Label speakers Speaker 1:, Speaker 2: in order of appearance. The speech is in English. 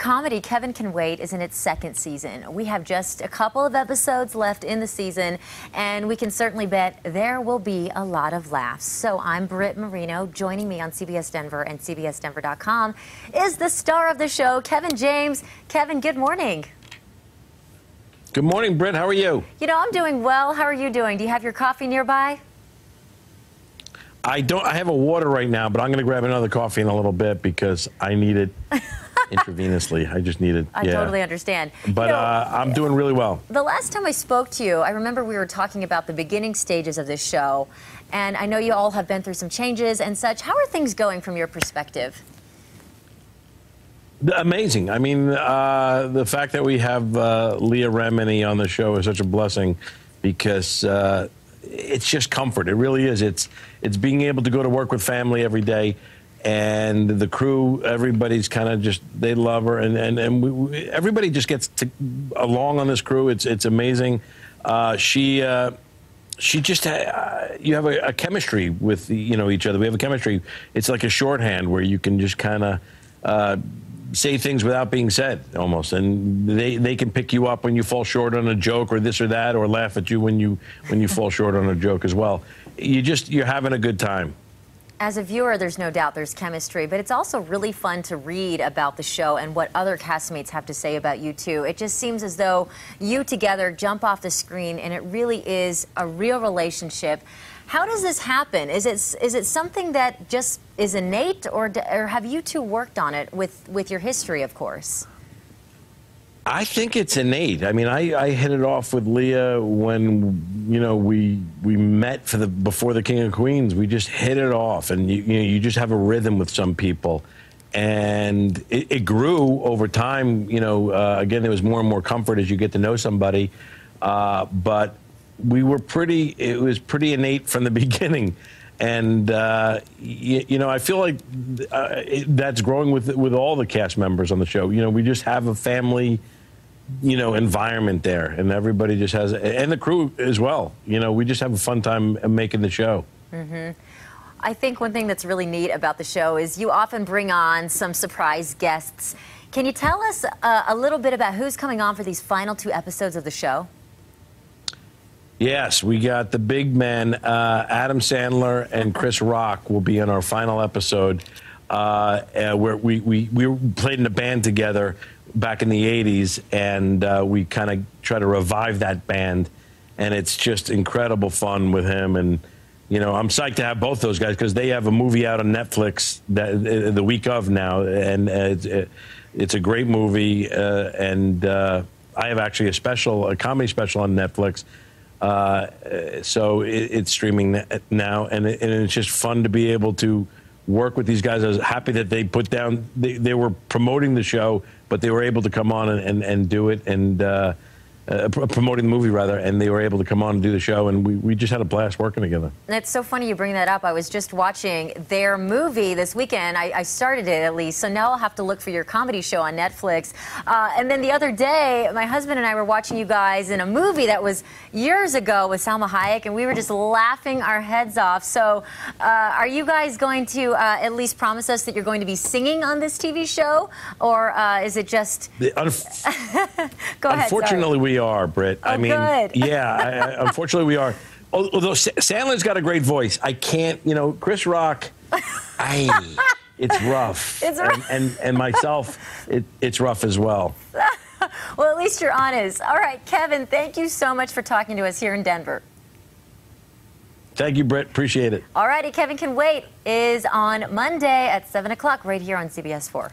Speaker 1: comedy Kevin Can Wait is in its second season. We have just a couple of episodes left in the season, and we can certainly bet there will be a lot of laughs. So I'm Britt Moreno. Joining me on CBS Denver and CBSDenver.com is the star of the show, Kevin James. Kevin, good morning.
Speaker 2: Good morning, Britt. How are you?
Speaker 1: You know, I'm doing well. How are you doing? Do you have your coffee nearby?
Speaker 2: I don't. I have a water right now, but I'm going to grab another coffee in a little bit because I need it intravenously. I just need it.
Speaker 1: I totally understand.
Speaker 2: But
Speaker 1: you know,
Speaker 2: I'm doing really well.
Speaker 1: The last time I spoke to you, I remember we were talking about the beginning stages of this show, and I know you all have been through some changes and such. How are things going from your perspective?
Speaker 2: Amazing. I mean, the fact that we have Leah Remini on the show is such a blessing because it's just comfort. It really is. It's being able to go to work with family every day, and the crew, everybody's kind of just, they love her, and everybody just gets along on this crew. It's amazing. She just you have a chemistry with each other. We have a chemistry. It's like a shorthand where you can just kind of say things without being said, almost, and they can pick you up when you fall short on a joke or this or that, or laugh at you when you fall short on a joke as well. You're having a good time.
Speaker 1: As a viewer, there's no doubt there's chemistry, but it's also really fun to read about the show and what other castmates have to say about you too. It just seems as though you together jump off the screen, and it really is a real relationship. How does this happen? Is it something that just is innate, or have you two worked on it with your history, of course?
Speaker 2: I think it's innate. I mean, I hit it off with Leah when we met before the King of Queens. We just hit it off, and you just have a rhythm with some people, and it grew over time. Again, there was more and more comfort as you get to know somebody, but we were it was pretty innate from the beginning. And, I feel like that's growing with all the cast members on the show. We just have a family, environment there, and everybody just has, and the crew as well. We just have a fun time making the show.
Speaker 1: Mm-hmm. I think one thing that's really neat about the show is you often bring on some surprise guests. Can you tell us a little bit about who's coming on for these final 2 episodes of the show?
Speaker 2: Yes, we got the big men, Adam Sandler and Chris Rock will be in our final episode, where we played in a band together back in the 80s, and we kind of try to revive that band, and it's just incredible fun with him. And, I'm psyched to have both those guys because they have a movie out on Netflix the week of now, and it's a great movie, and I have actually a comedy special on Netflix. So it's streaming now, and it's just fun to be able to work with these guys. I was happy that they put down, they were promoting the show, but they were able to come on and do it, and promoting the movie rather, and they were able to come on and do the show, and we just had a blast working together.
Speaker 1: And it's so funny you bring that up. I was just watching their movie this weekend. I started it at least, so now I'll have to look for your comedy show on Netflix. And then the other day, my husband and I were watching you guys in a movie that was years ago with Salma Hayek, and we were just laughing our heads off. So are you guys going to at least promise us that you're going to be singing on this TV show, or is it just... Go ahead.
Speaker 2: Unfortunately, we are, Britt.
Speaker 1: Oh, I mean, good.
Speaker 2: Yeah, unfortunately we are. Although Sandler's got a great voice, I can't, Chris Rock, it's rough.
Speaker 1: It's rough.
Speaker 2: And myself, it's rough as well.
Speaker 1: Well, at least you're honest. All right, Kevin, thank you so much for talking to us here in Denver.
Speaker 2: Thank you, Britt. Appreciate it.
Speaker 1: All righty, Kevin Can Wait is on Monday at 7 o'clock right here on CBS 4.